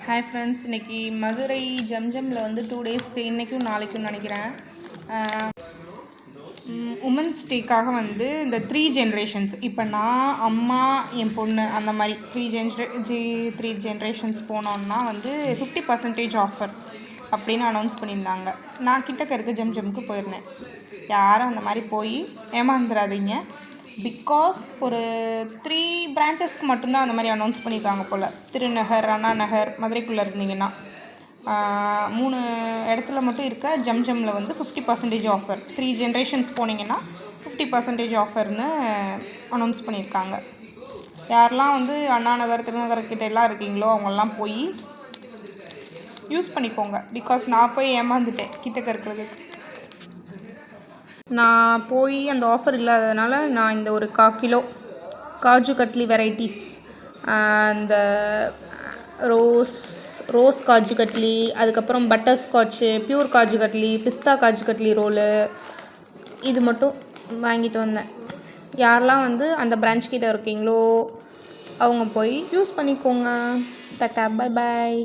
Hi friends, இன்றைக்கி மதுரை ஜம்ஜம்மில் வந்து 2 டேஸ்க்கு இன்றைக்கும் நாளைக்கும் நினைக்கிறேன் உமன்ஸ் டேக்காக வந்து இந்த 3 ஜென்ரேஷன்ஸ், இப்போ நான் அம்மா என் பொண்ணு அந்த மாதிரி 3 ஜென்ரேஷன்ஸ் போனோன்னா வந்து 50% ஆஃபர் அப்படின்னு அனௌன்ஸ் பண்ணியிருந்தாங்க. நான் கிட்டக்க இருக்க ஜம்ஜம்க்கு போயிருந்தேன். யாரும் அந்த மாதிரி போய் ஏமாந்துடாதீங்க. பிகாஸ் ஒரு 3 பிரான்ச்சஸ்க்கு மட்டும்தான் அந்த மாதிரி அனௌன்ஸ் பண்ணியிருக்காங்க போல். திருநகர், அண்ணா நகர், மதுரைக்குள்ளே இருந்தீங்கன்னா 3 இடத்துல மட்டும் இருக்க ஜம்ஜம்மில் வந்து 50% ஆஃபர். 3 ஜென்ரேஷன்ஸ் போனீங்கன்னா 50% ஆஃபர்னு அனௌன்ஸ் பண்ணியிருக்காங்க. யாரெல்லாம் வந்து அண்ணா நகர், திருநகர்கிட்ட எல்லாம் இருக்கீங்களோ அவங்கெல்லாம் போய் யூஸ் பண்ணிக்கோங்க. பிகாஸ் நான் போய் ஏமாந்துட்டேன் கிட்டக்க இருக்கிறதுக்கு. நான் போய் அந்த ஆஃபர் இல்லாததுனால நான் இந்த ஒரு 1/4 கிலோ காஜு கட்லி வெரைட்டிஸ், அந்த ரோஸ் காஜு கட்லி, அதுக்கப்புறம் butter scotch, pure kaju katli, pista kaju katli roll, இது மட்டும் வாங்கிட்டு வந்தேன். யாரெல்லாம் வந்து அந்த பிரான்ச் கிட்ட இருக்கீங்களோ அவங்க போய் யூஸ் பண்ணிக்கோங்க. Tata, bye bye.